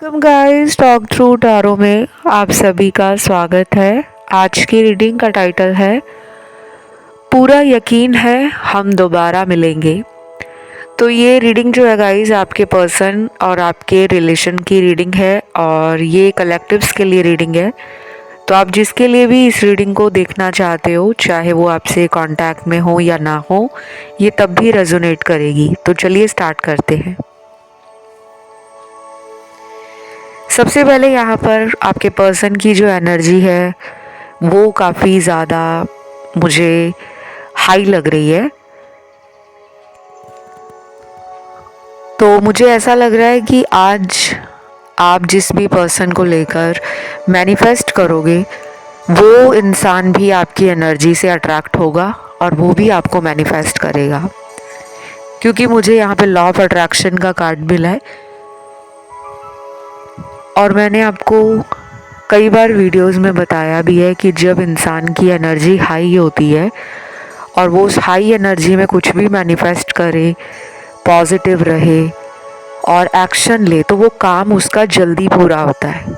Welcome guys, talk through tarot में आप सभी का स्वागत है। आज की रीडिंग का टाइटल है पूरा यकीन है हम दोबारा मिलेंगे। तो ये रीडिंग जो है गाइस आपके पर्सन और आपके रिलेशन की रीडिंग है और ये कलेक्टिव्स के लिए रीडिंग है। तो आप जिसके लिए भी इस रीडिंग को देखना चाहते हो, चाहे वो आपसे कांटेक्ट में हो या ना हो, ये तब भी रेजोनेट करेगी। तो चलिए स्टार्ट करते हैं। सबसे पहले यहाँ पर आपके पर्सन की जो एनर्जी है वो काफ़ी ज़्यादा मुझे हाई लग रही है। तो मुझे ऐसा लग रहा है कि आज आप जिस भी पर्सन को लेकर मैनिफेस्ट करोगे वो इंसान भी आपकी एनर्जी से अट्रैक्ट होगा और वो भी आपको मैनिफेस्ट करेगा, क्योंकि मुझे यहाँ पे लॉ ऑफ अट्रैक्शन का कार्ड मिला है। और मैंने आपको कई बार वीडियोस में बताया भी है कि जब इंसान की एनर्जी हाई होती है और वो उस हाई एनर्जी में कुछ भी मैनिफेस्ट करे, पॉजिटिव रहे और एक्शन ले, तो वो काम उसका जल्दी पूरा होता है।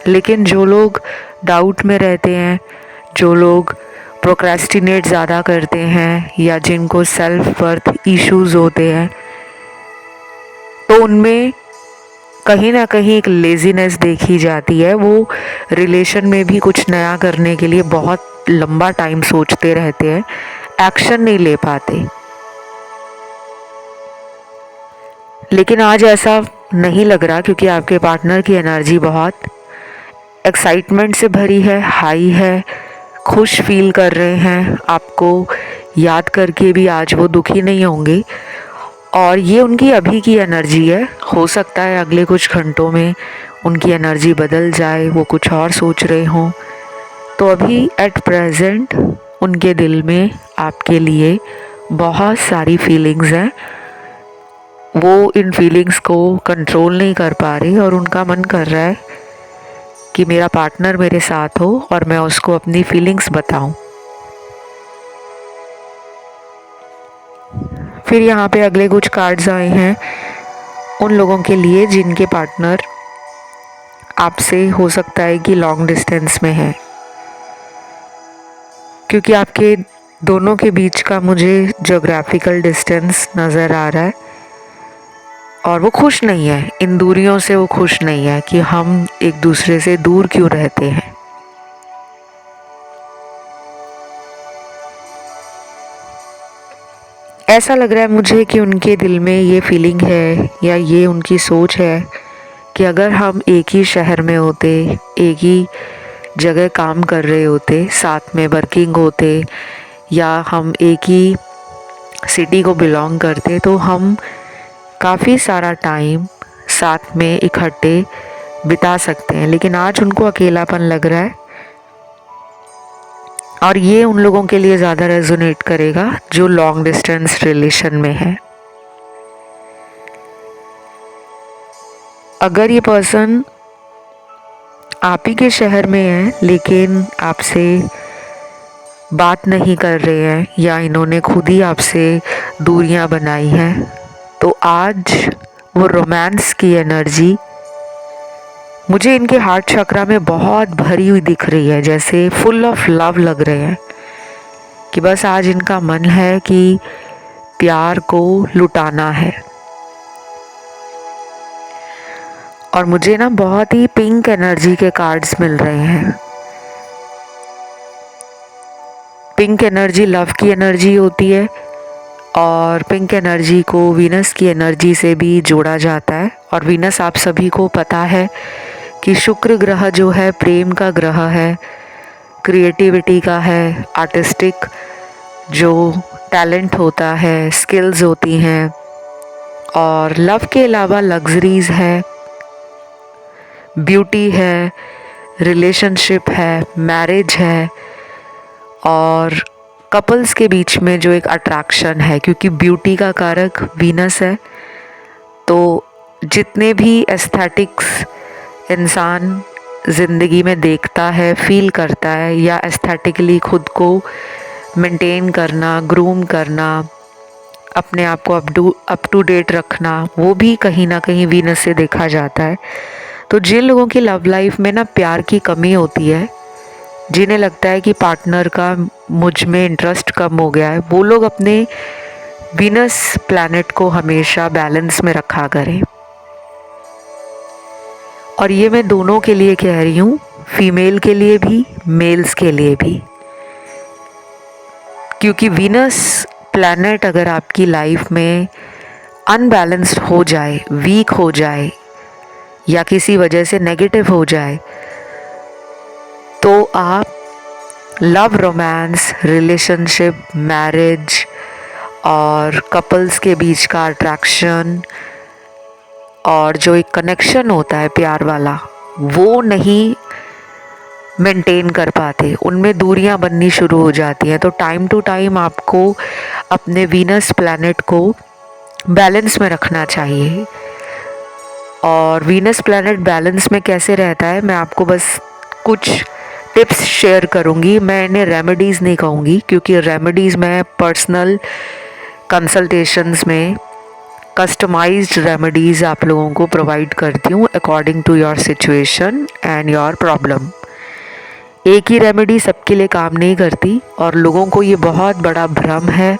लेकिन जो लोग डाउट में रहते हैं, जो लोग प्रोक्रेस्टिनेट ज़्यादा करते हैं या जिनको सेल्फ वर्थ इश्यूज होते हैं, तो उनमें कहीं ना कहीं एक लेज़ीनेस देखी जाती है। वो रिलेशन में भी कुछ नया करने के लिए बहुत लंबा टाइम सोचते रहते हैं, एक्शन नहीं ले पाते। लेकिन आज ऐसा नहीं लग रहा, क्योंकि आपके पार्टनर की एनर्जी बहुत एक्साइटमेंट से भरी है, हाई है, खुश फील कर रहे हैं। आपको याद करके भी आज वो दुखी नहीं होंगे। और ये उनकी अभी की एनर्जी है। हो सकता है अगले कुछ घंटों में उनकी एनर्जी बदल जाए, वो कुछ और सोच रहे हों। तो अभी एट प्रेजेंट उनके दिल में आपके लिए बहुत सारी फीलिंग्स हैं। वो इन फीलिंग्स को कंट्रोल नहीं कर पा रहे और उनका मन कर रहा है कि मेरा पार्टनर मेरे साथ हो और मैं उसको अपनी फीलिंग्स बताऊं। फिर यहाँ पे अगले कुछ कार्ड्स आए हैं उन लोगों के लिए जिनके पार्टनर आपसे हो सकता है कि लॉन्ग डिस्टेंस में है, क्योंकि आपके दोनों के बीच का मुझे ज्योग्राफिकल डिस्टेंस नज़र आ रहा है और वो खुश नहीं है इन दूरियों से। वो खुश नहीं है कि हम एक दूसरे से दूर क्यों रहते हैं। ऐसा लग रहा है मुझे कि उनके दिल में ये फीलिंग है या ये उनकी सोच है कि अगर हम एक ही शहर में होते, एक ही जगह काम कर रहे होते, साथ में वर्किंग होते, या हम एक ही सिटी को बिलोंग करते, तो हम काफ़ी सारा टाइम साथ में इकट्ठे बिता सकते हैं। लेकिन आज उनको अकेलापन लग रहा है और ये उन लोगों के लिए ज़्यादा रेजोनेट करेगा जो लॉन्ग डिस्टेंस रिलेशन में है। अगर ये पर्सन आप ही के शहर में है लेकिन आपसे बात नहीं कर रहे हैं या इन्होंने खुद ही आपसे दूरियां बनाई हैं, तो आज वो रोमांस की एनर्जी मुझे इनके हार्ट चक्रा में बहुत भरी हुई दिख रही है, जैसे फुल ऑफ लव लग रहे हैं कि बस आज इनका मन है कि प्यार को लुटाना है। और मुझे ना बहुत ही पिंक एनर्जी के कार्ड्स मिल रहे हैं। पिंक एनर्जी लव की एनर्जी होती है और पिंक एनर्जी को वीनस की एनर्जी से भी जोड़ा जाता है। और वीनस आप सभी को पता है कि शुक्र ग्रह जो है प्रेम का ग्रह है, क्रिएटिविटी का है, आर्टिस्टिक जो टैलेंट होता है, स्किल्स होती हैं। और लव के अलावा लग्जरीज है, ब्यूटी है, रिलेशनशिप है, मैरिज है और कपल्स के बीच में जो एक अट्रैक्शन है, क्योंकि ब्यूटी का कारक वीनस है। तो जितने भी एस्थेटिक्स इंसान ज़िंदगी में देखता है, फील करता है, या एस्थेटिकली खुद को मेंटेन करना, ग्रूम करना, अपने आप को अप टू डेट रखना, वो भी कहीं ना कहीं वीनस से देखा जाता है। तो जिन लोगों की लव लाइफ में ना प्यार की कमी होती है, जिन्हें लगता है कि पार्टनर का मुझ में इंटरेस्ट कम हो गया है, वो लोग अपने वीनस प्लैनेट को हमेशा बैलेंस में रखा करें। और ये मैं दोनों के लिए कह रही हूँ, फीमेल के लिए भी, मेल्स के लिए भी। क्योंकि वीनस प्लैनेट अगर आपकी लाइफ में अनबैलेंस्ड हो जाए, वीक हो जाए या किसी वजह से नेगेटिव हो जाए, तो आप लव, रोमांस, रिलेशनशिप, मैरिज और कपल्स के बीच का अट्रैक्शन और जो एक कनेक्शन होता है प्यार वाला, वो नहीं मेंटेन कर पाते, उनमें दूरियां बननी शुरू हो जाती हैं। तो टाइम टू टाइम आपको अपने वीनस प्लैनेट को बैलेंस में रखना चाहिए। और वीनस प्लैनेट बैलेंस में कैसे रहता है, मैं आपको बस कुछ टिप्स शेयर करूंगी। मैं इन्हें रेमेडीज़ नहीं कहूँगी, क्योंकि रेमेडीज़ मैं पर्सनल कंसल्टेशंस में कस्टमाइज्ड रेमेडीज़ आप लोगों को प्रोवाइड करती हूँ according to your situation and your problem. एक ही रेमेडी सबके लिए काम नहीं करती, और लोगों को ये बहुत बड़ा भ्रम है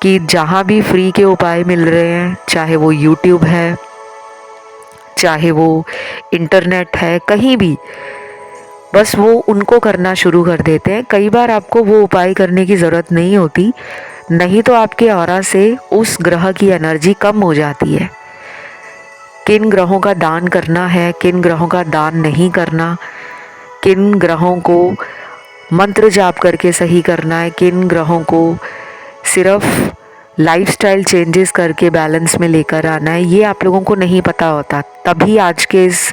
कि जहाँ भी फ्री के उपाय मिल रहे हैं, चाहे वो यूट्यूब है, चाहे वो इंटरनेट है, कहीं भी, बस वो उनको करना शुरू कर देते हैं। कई बार आपको वो उपाय करने की ज़रूरत नहीं होती, नहीं तो आपके ऑरा से उस ग्रह की एनर्जी कम हो जाती है। किन ग्रहों का दान करना है, किन ग्रहों का दान नहीं करना, किन ग्रहों को मंत्र जाप करके सही करना है, किन ग्रहों को सिर्फ लाइफस्टाइल चेंजेस करके बैलेंस में लेकर आना है, ये आप लोगों को नहीं पता होता। तभी आज के इस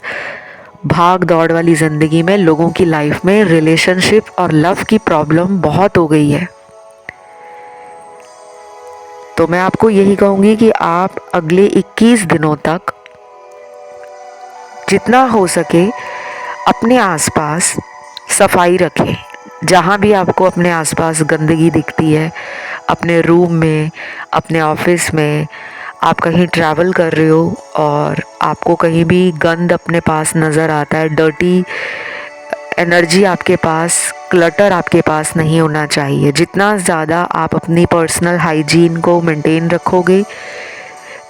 भाग दौड़ वाली ज़िंदगी में लोगों की लाइफ में रिलेशनशिप और लव की प्रॉब्लम बहुत हो गई है। तो मैं आपको यही कहूँगी कि आप अगले 21 दिनों तक जितना हो सके अपने आसपास सफाई रखें। जहाँ भी आपको अपने आसपास गंदगी दिखती है, अपने रूम में, अपने ऑफिस में, आप कहीं ट्रैवल कर रहे हो और आपको कहीं भी गंद अपने पास नज़र आता है, डर्टी एनर्जी आपके पास, क्लटर आपके पास नहीं होना चाहिए। जितना ज़्यादा आप अपनी पर्सनल हाइजीन को मेंटेन रखोगे,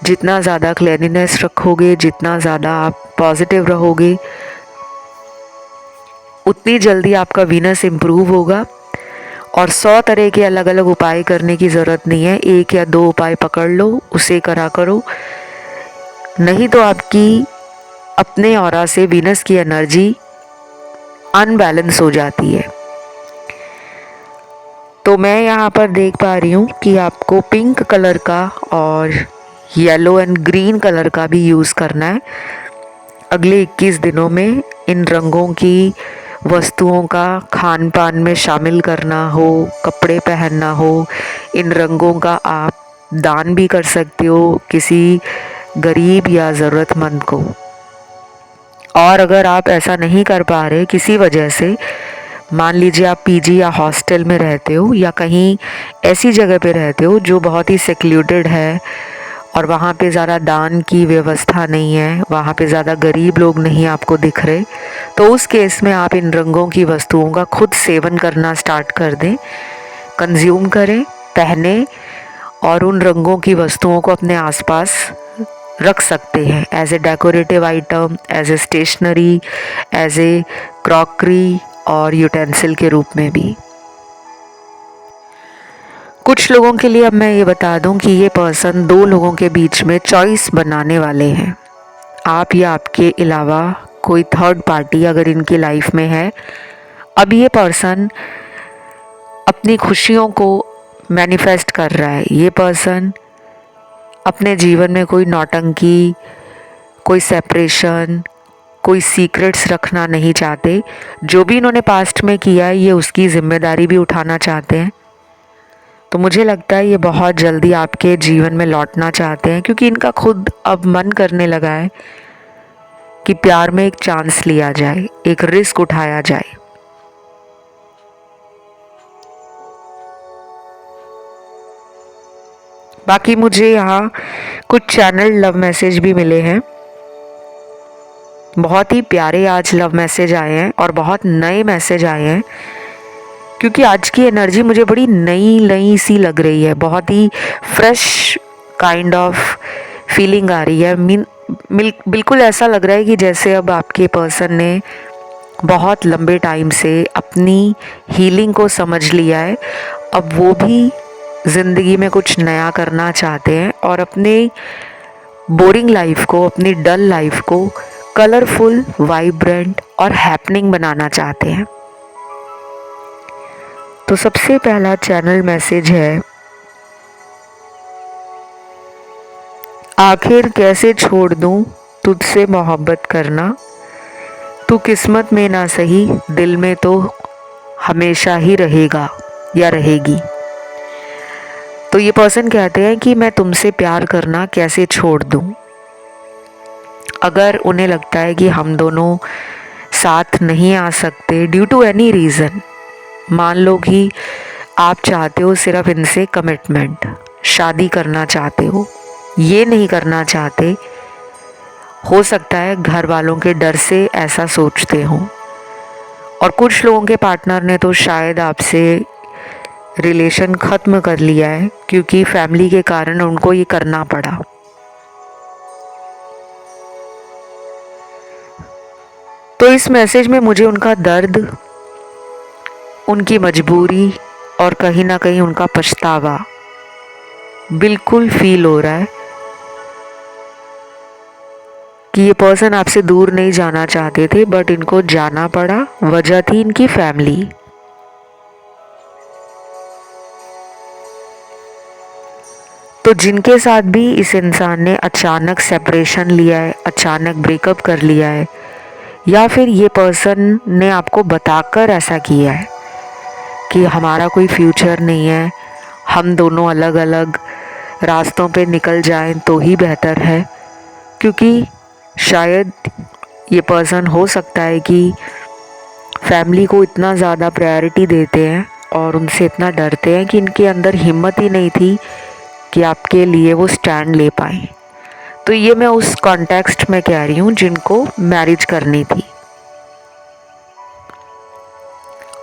जितना ज़्यादा क्लीनिनेस रखोगे, जितना ज़्यादा आप पॉजिटिव रहोगे, उतनी जल्दी आपका वीनस इम्प्रूव होगा। और 100 तरह के अलग अलग उपाय करने की ज़रूरत नहीं है, एक या दो उपाय पकड़ लो, उसे करा करो। नहीं तो आपकी अपने ऑरा से वीनस की एनर्जी अनबैलेंस हो जाती है। तो मैं यहाँ पर देख पा रही हूँ कि आपको पिंक कलर का और येलो एंड ग्रीन कलर का भी यूज़ करना है। अगले 21 दिनों में इन रंगों की वस्तुओं का खान पान में शामिल करना हो, कपड़े पहनना हो, इन रंगों का आप दान भी कर सकते हो किसी गरीब या ज़रूरतमंद को। और अगर आप ऐसा नहीं कर पा रहे किसी वजह से, मान लीजिए आप पीजी या हॉस्टल में रहते हो या कहीं ऐसी जगह पे रहते हो जो बहुत ही सेक्लूडेड है और वहाँ पे ज़्यादा दान की व्यवस्था नहीं है, वहाँ पे ज़्यादा गरीब लोग नहीं आपको दिख रहे, तो उस केस में आप इन रंगों की वस्तुओं का खुद सेवन करना स्टार्ट कर दें, कंज्यूम करें, पहने, और उन रंगों की वस्तुओं को अपने आसपास रख सकते हैं as a decorative item, as a stationery, as a crockery और यूटेंसिल के रूप में भी। कुछ लोगों के लिए अब मैं ये बता दूं कि ये पर्सन दो लोगों के बीच में चॉइस बनाने वाले हैं, आप या आपके अलावा कोई थर्ड पार्टी अगर इनकी लाइफ में है। अब ये पर्सन अपनी खुशियों को मैनिफेस्ट कर रहा है। ये पर्सन अपने जीवन में कोई नौटंकी, कोई सेपरेशन, कोई सीक्रेट्स रखना नहीं चाहते। जो भी इन्होंने पास्ट में किया है, ये उसकी जिम्मेदारी भी उठाना चाहते हैं। तो मुझे लगता है ये बहुत जल्दी आपके जीवन में लौटना चाहते हैं, क्योंकि इनका खुद अब मन करने लगा है कि प्यार में एक चांस लिया जाए, एक रिस्क उठाया जाए। बाकी मुझे यहाँ कुछ चैनल लव मैसेज भी मिले हैं। बहुत ही प्यारे आज लव मैसेज आए हैं और बहुत नए मैसेज आए हैं, क्योंकि आज की एनर्जी मुझे बड़ी नई नई सी लग रही है। बहुत ही फ्रेश काइंड ऑफ फीलिंग आ रही है। बिल्कुल ऐसा लग रहा है कि जैसे अब आपके पर्सन ने बहुत लंबे टाइम से अपनी हीलिंग को समझ लिया है। अब वो भी ज़िंदगी में कुछ नया करना चाहते हैं और अपने बोरिंग लाइफ को, अपनी डल लाइफ को कलरफुल, वाइब्रेंट और हैपनिंग बनाना चाहते हैं। तो सबसे पहला चैनल मैसेज है, आखिर कैसे छोड़ दूं तुझसे मोहब्बत करना, तू किस्मत में ना सही दिल में तो हमेशा ही रहेगा या रहेगी। तो ये पर्सन कहते हैं कि मैं तुमसे प्यार करना कैसे छोड़ दूं। अगर उन्हें लगता है कि हम दोनों साथ नहीं आ सकते ड्यू टू एनी रीज़न, मान लो कि आप चाहते हो सिर्फ इनसे कमिटमेंट, शादी करना चाहते हो, ये नहीं करना चाहते, हो सकता है घर वालों के डर से ऐसा सोचते हो। और कुछ लोगों के पार्टनर ने तो शायद आपसे रिलेशन ख़त्म कर लिया है क्योंकि फैमिली के कारण उनको ये करना पड़ा। तो इस मैसेज में मुझे उनका दर्द, उनकी मजबूरी और कहीं ना कहीं उनका पछतावा बिल्कुल फील हो रहा है कि ये पर्सन आपसे दूर नहीं जाना चाहते थे बट इनको जाना पड़ा। वजह थी इनकी फैमिली। तो जिनके साथ भी इस इंसान ने अचानक सेपरेशन लिया है, अचानक ब्रेकअप कर लिया है, या फिर ये पर्सन ने आपको बताकर ऐसा किया है कि हमारा कोई फ्यूचर नहीं है, हम दोनों अलग अलग रास्तों पे निकल जाएं तो ही बेहतर है, क्योंकि शायद ये पर्सन हो सकता है कि फैमिली को इतना ज़्यादा प्रायोरिटी देते हैं और उनसे इतना डरते हैं कि इनके अंदर हिम्मत ही नहीं थी कि आपके लिए वो स्टैंड ले पाए। तो ये मैं उस कॉन्टेक्स्ट में कह रही हूँ जिनको मैरिज करनी थी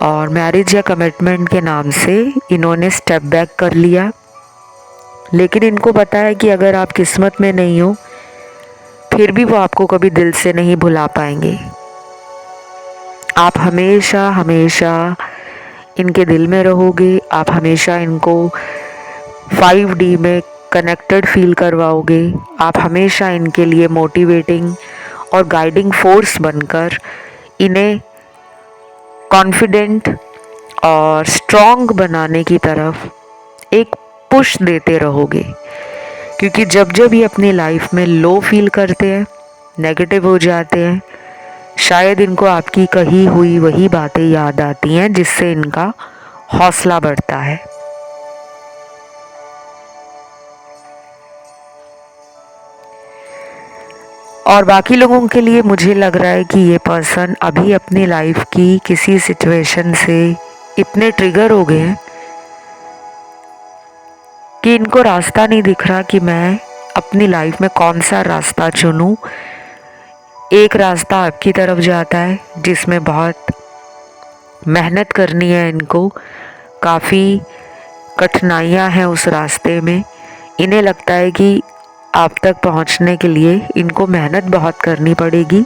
और मैरिज या कमिटमेंट के नाम से इन्होंने स्टेप बैक कर लिया। लेकिन इनको पता है कि अगर आप किस्मत में नहीं हो फिर भी वो आपको कभी दिल से नहीं भुला पाएंगे। आप हमेशा हमेशा इनके दिल में रहोगे, आप हमेशा इनको 5D में कनेक्टेड फील करवाओगे। आप हमेशा इनके लिए मोटिवेटिंग और गाइडिंग फोर्स बनकर इन्हें कॉन्फिडेंट और स्ट्रॉन्ग बनाने की तरफ एक पुश देते रहोगे, क्योंकि जब जब ये अपनी लाइफ में लो फील करते हैं, नेगेटिव हो जाते हैं, शायद इनको आपकी कही हुई वही बातें याद आती हैं जिससे इनका हौसला बढ़ता है। और बाकी लोगों के लिए मुझे लग रहा है कि ये पर्सन अभी अपनी लाइफ की किसी सिचुएशन से इतने ट्रिगर हो गए हैं कि इनको रास्ता नहीं दिख रहा कि मैं अपनी लाइफ में कौन सा रास्ता चुनूं। एक रास्ता आपकी तरफ जाता है जिसमें बहुत मेहनत करनी है इनको, काफ़ी कठिनाइयां हैं उस रास्ते में। इन्हें लगता है कि आप तक पहुंचने के लिए इनको मेहनत बहुत करनी पड़ेगी।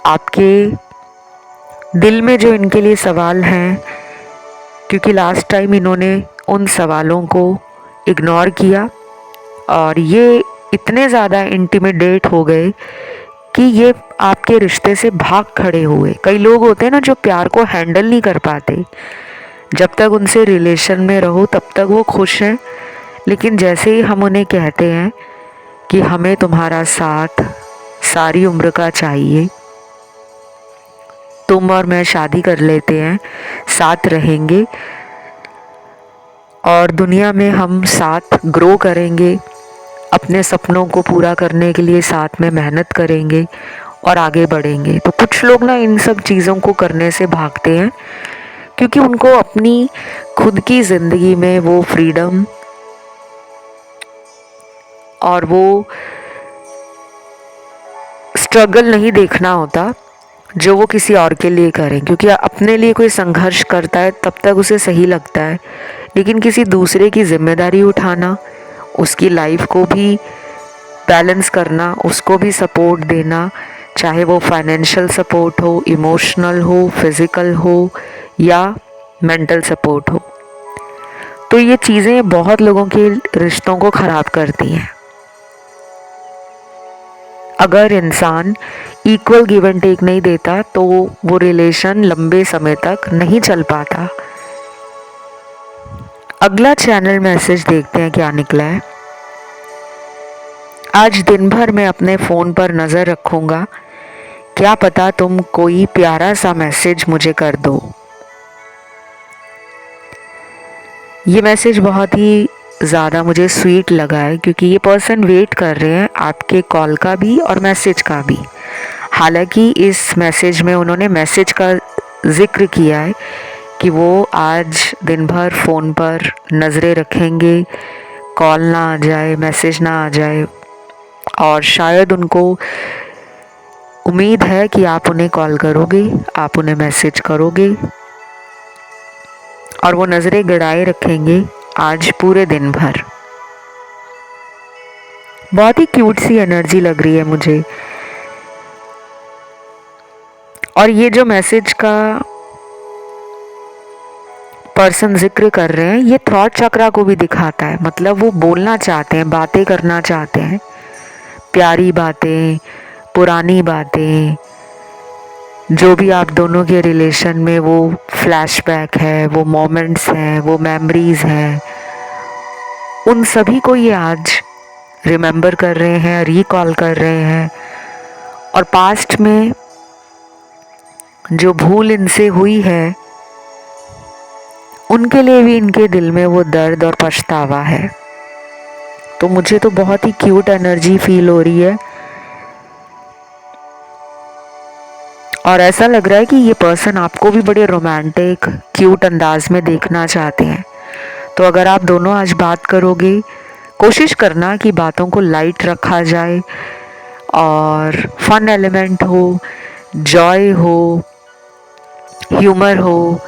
आपके दिल में जो इनके लिए सवाल हैं, क्योंकि लास्ट टाइम इन्होंने उन सवालों को इग्नोर किया और ये इतने ज़्यादा इंटिमिडेट हो गए कि ये आपके रिश्ते से भाग खड़े हुए। कई लोग होते हैं ना जो प्यार को हैंडल नहीं कर पाते, जब तक उनसे रिलेशन में रहो तब तक वो खुश हैं, लेकिन जैसे ही हम उन्हें कहते हैं कि हमें तुम्हारा साथ सारी उम्र का चाहिए, तुम और मैं शादी कर लेते हैं, साथ रहेंगे और दुनिया में हम साथ ग्रो करेंगे, अपने सपनों को पूरा करने के लिए साथ में मेहनत करेंगे और आगे बढ़ेंगे। तो कुछ लोग ना इन सब चीज़ों को करने से भागते हैं क्योंकि उनको अपनी खुद की ज़िंदगी में वो फ्रीडम और वो स्ट्रगल नहीं देखना होता जो वो किसी और के लिए करें, क्योंकि अपने लिए कोई संघर्ष करता है तब तक उसे सही लगता है, लेकिन किसी दूसरे की जिम्मेदारी उठाना, उसकी लाइफ को भी बैलेंस करना, उसको भी सपोर्ट देना, चाहे वो फाइनेंशियल सपोर्ट हो, इमोशनल हो, फिज़िकल हो या मेंटल सपोर्ट हो, तो ये चीज़ें बहुत लोगों के रिश्तों को ख़राब करती हैं। अगर इंसान इक्वल गिव एंड टेक नहीं देता तो वो रिलेशन लंबे समय तक नहीं चल पाता। अगला चैनल मैसेज देखते हैं क्या निकला है। आज दिन भर मैं अपने फ़ोन पर नज़र रखूँगा, क्या पता तुम कोई प्यारा सा मैसेज मुझे कर दो। ये मैसेज बहुत ही ज़्यादा मुझे स्वीट लगा है, क्योंकि ये पर्सन वेट कर रहे हैं आपके कॉल का भी और मैसेज का भी। हालांकि इस मैसेज में उन्होंने मैसेज का ज़िक्र किया है कि वो आज दिन भर फ़ोन पर नज़रें रखेंगे, कॉल ना आ जाए, मैसेज ना आ जाए, और शायद उनको उम्मीद है कि आप उन्हें कॉल करोगे, आप उन्हें मैसेज करोगे, और वो नज़रें गड़ाए रखेंगे आज पूरे दिन भर। बहुत ही क्यूट सी एनर्जी लग रही है मुझे। और ये जो मैसेज का पर्सन जिक्र कर रहे हैं, ये थॉट चक्रा को भी दिखाता है। मतलब वो बोलना चाहते हैं, बातें करना चाहते हैं, प्यारी बातें, पुरानी बातें, जो भी आप दोनों के रिलेशन में वो फ्लैशबैक है, वो मोमेंट्स हैं, वो मेमोरीज हैं, उन सभी को ये आज रिमेंबर कर रहे हैं, रिकॉल कर रहे हैं। और पास्ट में जो भूल इनसे हुई है, उनके लिए भी इनके दिल में वो दर्द और पछतावा है। तो मुझे तो बहुत ही क्यूट एनर्जी फील हो रही है, और ऐसा लग रहा है कि ये पर्सन आपको भी बड़े रोमांटिक क्यूट अंदाज में देखना चाहते हैं। तो अगर आप दोनों आज बात करोगे, कोशिश करना कि बातों को लाइट रखा जाए और फन एलिमेंट हो, जॉय हो, ह्यूमर हो,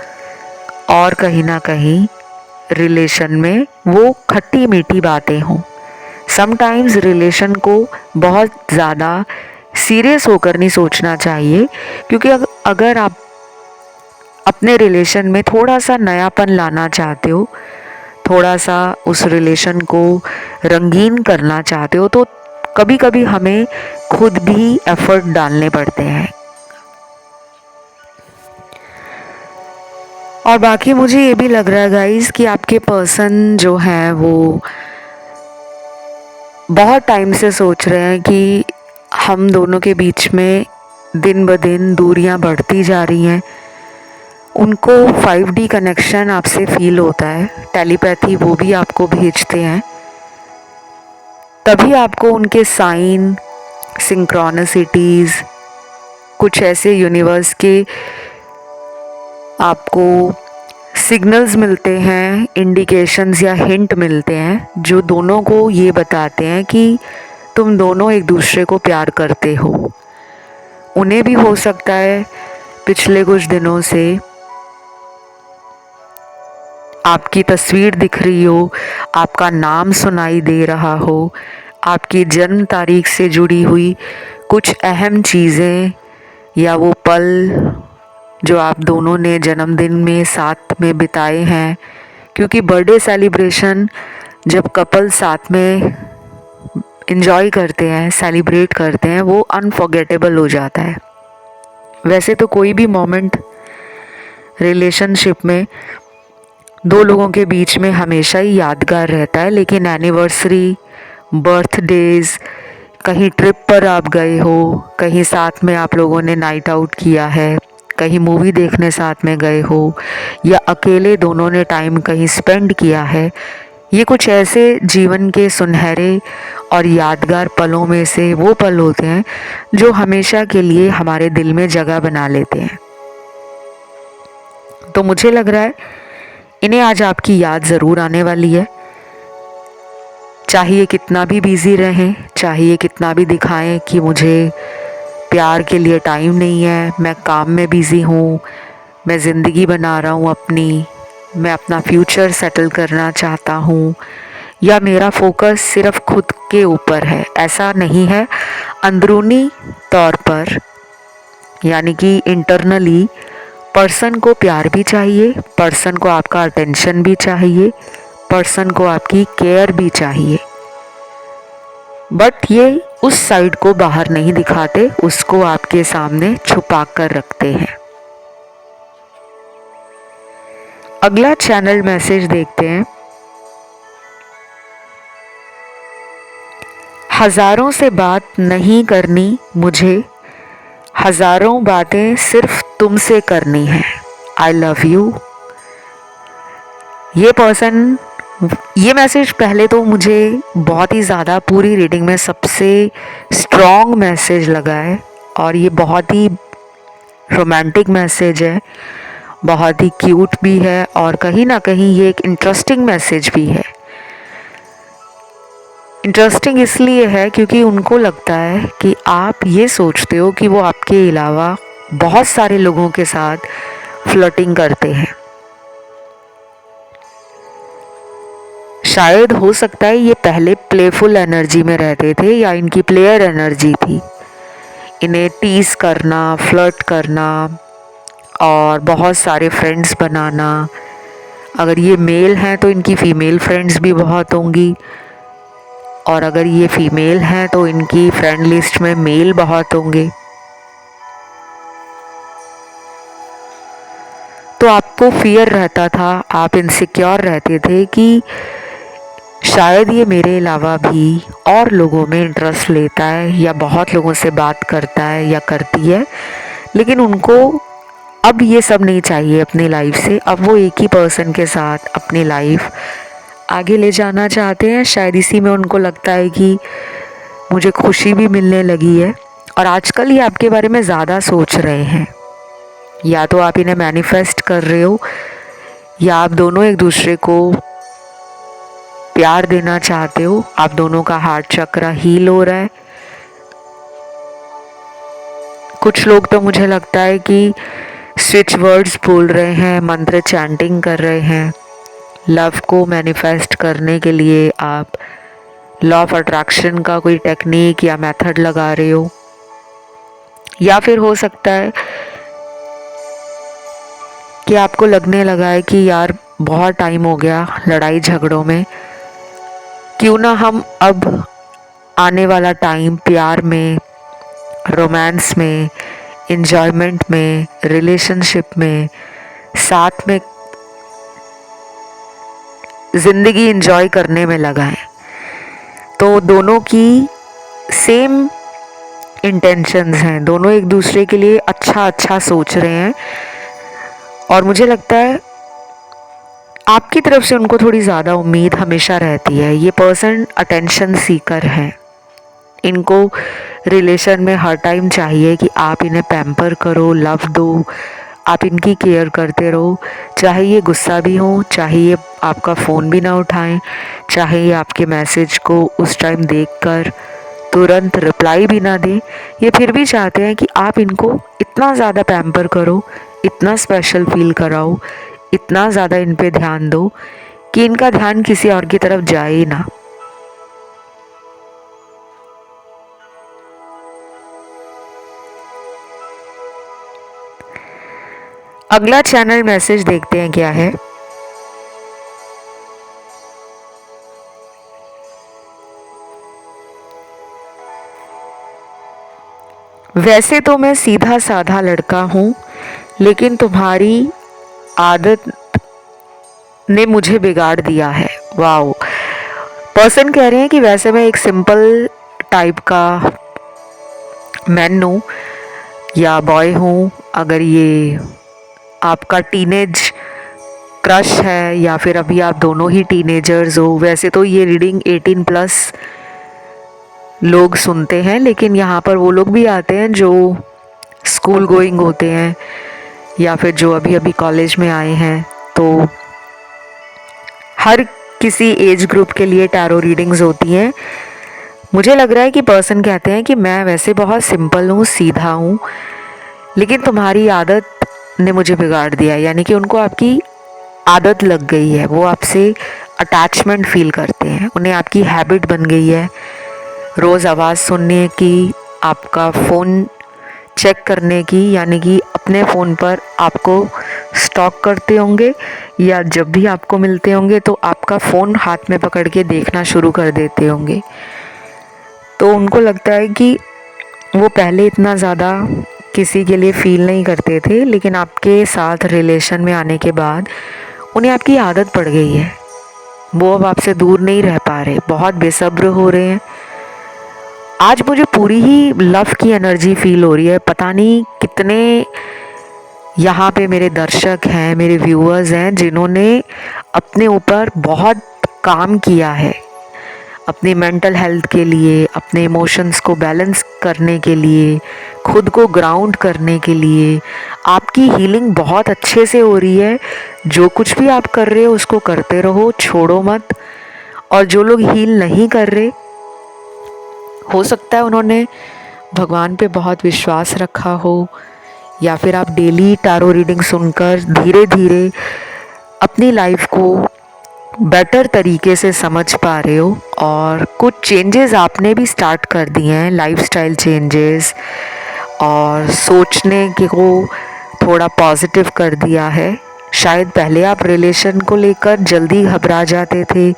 और कहीं ना कहीं रिलेशन में वो खट्टी मीठी बातें हों। समटाइम्स रिलेशन को बहुत ज़्यादा सीरियस होकर नहीं सोचना चाहिए, क्योंकि अगर आप अपने रिलेशन में थोड़ा सा नयापन लाना चाहते हो, थोड़ा सा उस रिलेशन को रंगीन करना चाहते हो, तो कभी कभी हमें खुद भी एफर्ट डालने पड़ते हैं। और बाकी मुझे ये भी लग रहा है गाइस कि आपके पर्सन जो हैं वो बहुत टाइम से सोच रहे हैं कि हम दोनों के बीच में दिन ब दिन दूरियां बढ़ती जा रही हैं। उनको 5D कनेक्शन आपसे फील होता है, टेलीपैथी वो भी आपको भेजते हैं, तभी आपको उनके साइन, सिंक्रोनिसिटीज़, कुछ ऐसे यूनिवर्स के आपको सिग्नल्स मिलते हैं, इंडिकेशंस या हिंट मिलते हैं, जो दोनों को ये बताते हैं कि तुम दोनों एक दूसरे को प्यार करते हो। उन्हें भी हो सकता है पिछले कुछ दिनों से आपकी तस्वीर दिख रही हो, आपका नाम सुनाई दे रहा हो, आपकी जन्म तारीख से जुड़ी हुई कुछ अहम चीज़ें या वो पल जो आप दोनों ने जन्मदिन में साथ में बिताए हैं। क्योंकि बर्थडे सेलिब्रेशन जब कपल साथ में इन्जॉय करते हैं, सेलिब्रेट करते हैं, वो अनफॉरगेटेबल हो जाता है। वैसे तो कोई भी मोमेंट रिलेशनशिप में दो लोगों के बीच में हमेशा ही यादगार रहता है, लेकिन एनिवर्सरी, बर्थडेज, कहीं ट्रिप पर आप गए हो, कहीं साथ में आप लोगों ने नाइट आउट किया है, कहीं मूवी देखने साथ में गए हो, या अकेले दोनों ने टाइम कहीं स्पेंड किया है, ये कुछ ऐसे जीवन के सुनहरे और यादगार पलों में से वो पल होते हैं जो हमेशा के लिए हमारे दिल में जगह बना लेते हैं। तो मुझे लग रहा है इन्हें आज आपकी याद ज़रूर आने वाली है। चाहिए कितना भी बिज़ी रहें, चाहिए कितना भी दिखाएं कि मुझे प्यार के लिए टाइम नहीं है, मैं काम में बिज़ी हूँ, मैं ज़िंदगी बना रहा हूँ अपनी, मैं अपना फ्यूचर सेटल करना चाहता हूँ, या मेरा फोकस सिर्फ खुद के ऊपर है, ऐसा नहीं है। अंदरूनी तौर पर यानी कि इंटरनली पर्सन को प्यार भी चाहिए, पर्सन को आपका अटेंशन भी चाहिए, पर्सन को आपकी केयर भी चाहिए, बट ये उस साइड को बाहर नहीं दिखाते, उसको आपके सामने छुपा कर रखते हैं। अगला चैनल मैसेज देखते हैं। हजारों से बात नहीं करनी मुझे, हजारों बातें सिर्फ तुमसे करनी है, आई लव यू। ये मैसेज पहले तो मुझे बहुत ही ज़्यादा पूरी रीडिंग में सबसे स्ट्रॉन्ग मैसेज लगा है, और ये बहुत ही रोमांटिक मैसेज है, बहुत ही क्यूट भी है, और कहीं ना कहीं ये एक इंटरेस्टिंग मैसेज भी है। इंटरेस्टिंग इसलिए है क्योंकि उनको लगता है कि आप ये सोचते हो कि वो आपके अलावा बहुत सारे लोगों के साथ फ्लर्टिंग करते हैं। शायद हो सकता है ये पहले प्लेफुल एनर्जी में रहते थे, या इनकी प्लेयर एनर्जी थी, इन्हें टीज करना, फ्लर्ट करना और बहुत सारे फ्रेंड्स बनाना। अगर ये मेल हैं तो इनकी फ़ीमेल फ्रेंड्स भी बहुत होंगी, और अगर ये फीमेल हैं तो इनकी फ्रेंड लिस्ट में मेल बहुत होंगे। तो आपको फियर रहता था, आप इनसिक्योर रहते थे कि शायद ये मेरे अलावा भी और लोगों में इंटरेस्ट लेता है, या बहुत लोगों से बात करता है या करती है, लेकिन उनको अब ये सब नहीं चाहिए अपनी लाइफ से। अब वो एक ही पर्सन के साथ अपनी लाइफ आगे ले जाना चाहते हैं। शायद इसी में उनको लगता है कि मुझे खुशी भी मिलने लगी है, और आजकल ये आपके बारे में ज़्यादा सोच रहे हैं। या तो आप इन्हें मैनिफेस्ट कर रहे हो, या आप दोनों एक दूसरे को प्यार देना चाहते हो, आप दोनों का हार्ट चक्र हील हो रहा है। कुछ लोग तो मुझे लगता है कि स्विच वर्ड्स बोल रहे हैं, मंत्र चैंटिंग कर रहे हैं। लव को मैनिफेस्ट करने के लिए आप लॉ ऑफ अट्रैक्शन का कोई टेक्निक या मेथड लगा रहे हो, या फिर हो सकता है कि आपको लगने लगा है कि यार बहुत टाइम हो गया लड़ाई झगड़ों में, क्यों ना हम अब आने वाला टाइम प्यार में, रोमांस में, एंजॉयमेंट में, रिलेशनशिप में, साथ में ज़िंदगी एंजॉय करने में लगाएं। तो दोनों की सेम इंटेंशंस हैं, दोनों एक दूसरे के लिए अच्छा अच्छा सोच रहे हैं, और मुझे लगता है आपकी तरफ से उनको थोड़ी ज़्यादा उम्मीद हमेशा रहती है। ये पर्सन अटेंशन सीकर है, इनको रिलेशन में हर टाइम चाहिए कि आप इन्हें पैम्पर करो, लव दो, आप इनकी केयर करते रहो, चाहे ये गुस्सा भी हो, चाहे ये आपका फ़ोन भी ना उठाएं, चाहे ये आपके मैसेज को उस टाइम देखकर तुरंत रिप्लाई भी ना दें, ये फिर भी चाहते हैं कि आप इनको इतना ज़्यादा पैम्पर करो, इतना स्पेशल फील कराओ, इतना ज़्यादा इन पे ध्यान दो कि इनका ध्यान किसी और की तरफ जाए ही ना। अगला चैनल मैसेज देखते हैं क्या है। वैसे तो मैं सीधा साधा लड़का हूँ, लेकिन तुम्हारी आदत ने मुझे बिगाड़ दिया है। वाओ। पर्सन कह रहे हैं कि वैसे मैं एक सिंपल टाइप का मैन हूँ या बॉय हूँ। अगर ये आपका टीनेज क्रश है, या फिर अभी आप दोनों ही टीनेजर्स हो, वैसे तो ये रीडिंग 18+ लोग सुनते हैं, लेकिन यहाँ पर वो लोग भी आते हैं जो स्कूल गोइंग होते हैं, या फिर जो अभी अभी कॉलेज में आए हैं। तो हर किसी एज ग्रुप के लिए टैरो रीडिंग्स होती हैं। मुझे लग रहा है कि पर्सन कहते हैं कि मैं वैसे बहुत सिंपल हूँ, सीधा हूँ, लेकिन तुम्हारी आदत ने मुझे बिगाड़ दिया। यानी कि उनको आपकी आदत लग गई है, वो आपसे अटैचमेंट फील करते हैं, उन्हें आपकी हैबिट बन गई है रोज़ आवाज़ सुनने की, आपका फ़ोन चेक करने की। यानी कि अपने फ़ोन पर आपको स्टॉक करते होंगे, या जब भी आपको मिलते होंगे तो आपका फ़ोन हाथ में पकड़ के देखना शुरू कर देते होंगे। तो उनको लगता है कि वो पहले इतना ज़्यादा किसी के लिए फ़ील नहीं करते थे, लेकिन आपके साथ रिलेशन में आने के बाद उन्हें आपकी आदत पड़ गई है। वो अब आपसे दूर नहीं रह पा रहे, बहुत बेसब्र हो रहे हैं। आज मुझे पूरी ही लव की एनर्जी फील हो रही है। पता नहीं कितने यहाँ पे मेरे दर्शक हैं, मेरे व्यूअर्स हैं, जिन्होंने अपने ऊपर बहुत काम किया है, अपनी मेंटल हेल्थ के लिए, अपने इमोशंस को बैलेंस करने के लिए, खुद को ग्राउंड करने के लिए। आपकी हीलिंग बहुत अच्छे से हो रही है। जो कुछ भी आप कर रहे हो उसको करते रहो, छोड़ो मत। और जो लोग हील नहीं कर रहे, हो सकता है उन्होंने भगवान पे बहुत विश्वास रखा हो, या फिर आप डेली टैरो रीडिंग सुनकर धीरे धीरे अपनी लाइफ को बेटर तरीके से समझ पा रहे हो, और कुछ चेंजेस आपने भी स्टार्ट कर दिए हैं, लाइफस्टाइल चेंजेस, और सोचने के को थोड़ा पॉजिटिव कर दिया है। शायद पहले आप रिलेशन को लेकर जल्दी घबरा जाते थे,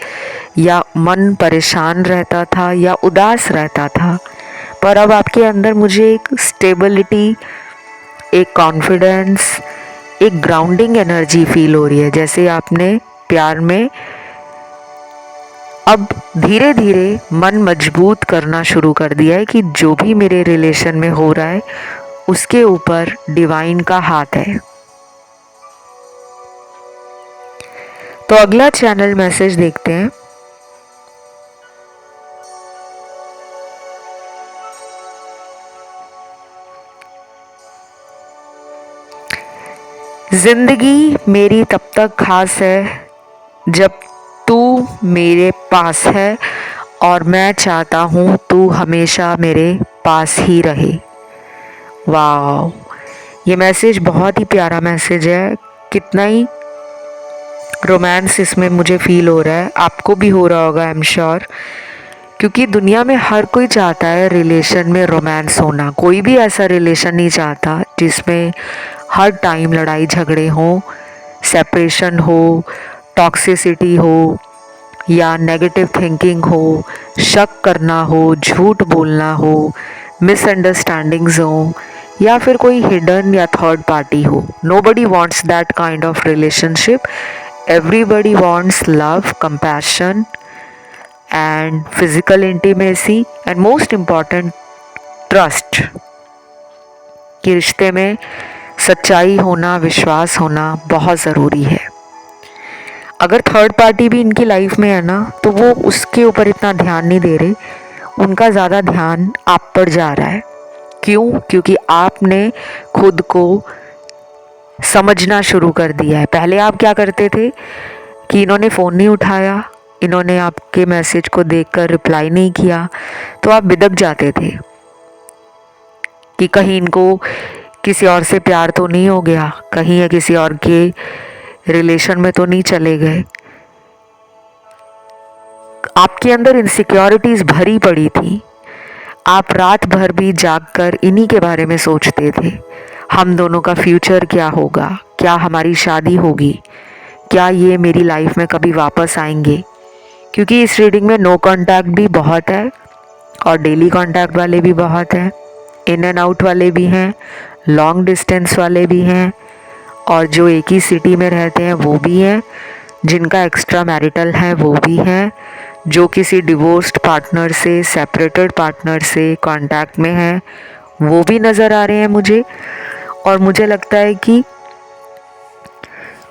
या मन परेशान रहता था, या उदास रहता था, पर अब आपके अंदर मुझे एक स्टेबिलिटी, एक कॉन्फिडेंस, एक ग्राउंडिंग एनर्जी फील हो रही है। जैसे आपने प्यार में अब धीरे धीरे मन मजबूत करना शुरू कर दिया है कि जो भी मेरे रिलेशन में हो रहा है उसके ऊपर डिवाइन का हाथ है। तो अगला चैनल मैसेज देखते हैं। जिंदगी मेरी तब तक खास है जब तू मेरे पास है, और मैं चाहता हूँ तू हमेशा मेरे पास ही रहे। वाह, ये मैसेज बहुत ही प्यारा मैसेज है। कितना ही रोमांस इसमें मुझे फील हो रहा है, आपको भी हो रहा होगा आई एम श्योर। क्योंकि दुनिया में हर कोई चाहता है रिलेशन में रोमांस होना। कोई भी ऐसा रिलेशन नहीं चाहता जिसमें हर टाइम लड़ाई झगड़े हों, सेपरेशन हो, टॉक्सिसिटी हो, या नेगेटिव थिंकिंग हो, शक करना हो, झूठ बोलना हो, मिसअंडरस्टैंडिंग्स हो, या फिर कोई हिडन या थर्ड पार्टी हो। Nobody wants that kind of relationship. Everybody wants love, compassion and physical intimacy, and most important trust. कि रिश्ते में सच्चाई होना, विश्वास होना बहुत ज़रूरी है। अगर थर्ड पार्टी भी इनकी लाइफ में है ना, तो वो उसके ऊपर इतना ध्यान नहीं दे रहे, उनका ज़्यादा ध्यान आप पर जा रहा है। क्यों? क्योंकि आपने खुद को समझना शुरू कर दिया है। पहले आप क्या करते थे कि इन्होंने फ़ोन नहीं उठाया, इन्होंने आपके मैसेज को देखकर रिप्लाई नहीं किया, तो आप बिदक जाते थे कि कहीं इनको किसी और से प्यार तो नहीं हो गया, कहीं या किसी और के रिलेशन में तो नहीं चले गए। आपके अंदर इनसिक्योरिटीज़ भरी पड़ी थी। आप रात भर भी जागकर इन्हीं के बारे में सोचते थे। हम दोनों का फ्यूचर क्या होगा, क्या हमारी शादी होगी, क्या ये मेरी लाइफ में कभी वापस आएंगे। क्योंकि इस रीडिंग में नो कांटेक्ट भी बहुत है, और डेली कांटेक्ट वाले भी बहुत हैं, इन एंड आउट वाले भी हैं, लॉन्ग डिस्टेंस वाले भी हैं, और जो एक ही सिटी में रहते हैं वो भी हैं, जिनका एक्स्ट्रा मैरिटल है वो भी हैं, जो किसी डिवोर्स्ड पार्टनर से, सेपरेटेड पार्टनर से कांटेक्ट में हैं, वो भी नज़र आ रहे हैं मुझे। और मुझे लगता है कि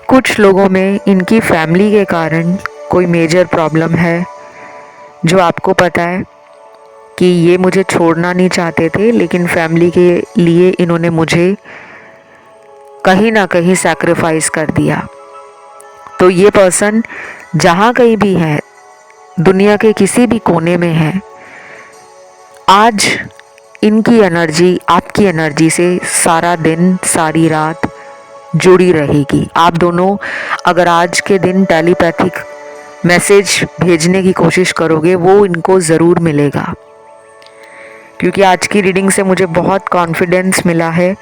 कुछ लोगों में इनकी फैमिली के कारण कोई मेजर प्रॉब्लम है, जो आपको पता है कि ये मुझे छोड़ना नहीं चाहते थे, लेकिन फैमिली के लिए इन्होंने मुझे कहीं ना कहीं सैक्रिफाइस कर दिया। तो ये पर्सन जहाँ कहीं भी हैं, दुनिया के किसी भी कोने में हैं, आज इनकी एनर्जी आपकी एनर्जी से सारा दिन सारी रात जुड़ी रहेगी। आप दोनों अगर आज के दिन टेलीपैथिक मैसेज भेजने की कोशिश करोगे, वो इनको ज़रूर मिलेगा, क्योंकि आज की रीडिंग से मुझे बहुत कॉन्फिडेंस मिला है।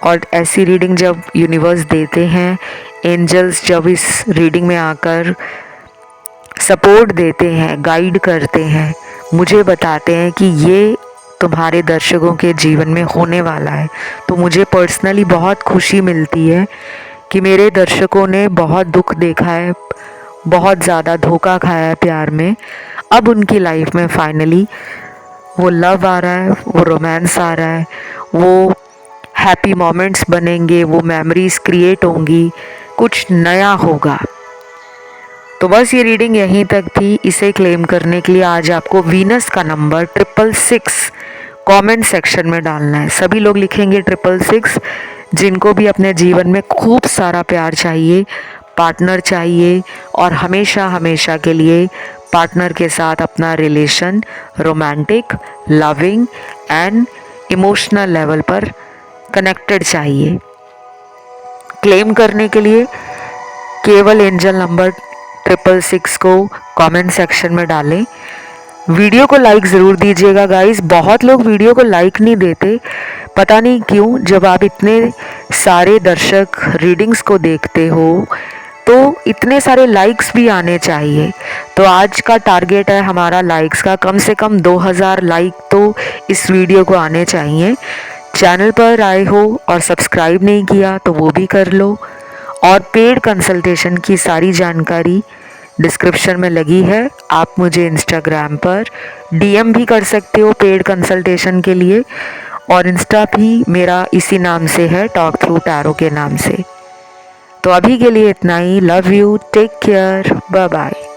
और ऐसी रीडिंग जब यूनिवर्स देते हैं, एंजल्स जब इस रीडिंग में आकर सपोर्ट देते हैं, गाइड करते हैं, मुझे बताते हैं कि ये तुम्हारे दर्शकों के जीवन में होने वाला है, तो मुझे पर्सनली बहुत खुशी मिलती है कि मेरे दर्शकों ने बहुत दुख देखा है, बहुत ज़्यादा धोखा खाया है प्यार में। अब उनकी लाइफ में फाइनली वो लव आ रहा है, वो रोमांस आ रहा है, वो हैप्पी मोमेंट्स बनेंगे, वो मेमोरीज क्रिएट होंगी, कुछ नया होगा। तो बस ये रीडिंग यहीं तक थी। इसे क्लेम करने के लिए आज आपको वीनस का नंबर 666 कमेंट सेक्शन में डालना है। सभी लोग लिखेंगे 666, जिनको भी अपने जीवन में खूब सारा प्यार चाहिए, पार्टनर चाहिए और हमेशा हमेशा के लिए पार्टनर के साथ अपना relation romantic, loving and emotional level पर कनेक्टेड चाहिए। क्लेम करने के लिए केवल एंजल नंबर 666 को कमेंट सेक्शन में डालें। वीडियो को लाइक ज़रूर दीजिएगा गाइस। बहुत लोग वीडियो को लाइक नहीं देते, पता नहीं क्यों। जब आप इतने सारे दर्शक रीडिंग्स को देखते हो तो इतने सारे लाइक्स भी आने चाहिए। तो आज का टारगेट है हमारा लाइक्स का, कम से कम 2000 लाइक तो इस वीडियो को आने चाहिए। चैनल पर आए हो और सब्सक्राइब नहीं किया तो वो भी कर लो। और पेड कंसल्टेशन की सारी जानकारी डिस्क्रिप्शन में लगी है। आप मुझे इंस्टाग्राम पर डीएम भी कर सकते हो पेड कंसल्टेशन के लिए, और इंस्टा भी मेरा इसी नाम से है, टॉक थ्रू टैरो के नाम से। तो अभी के लिए इतना ही। Love you, take care, bye bye.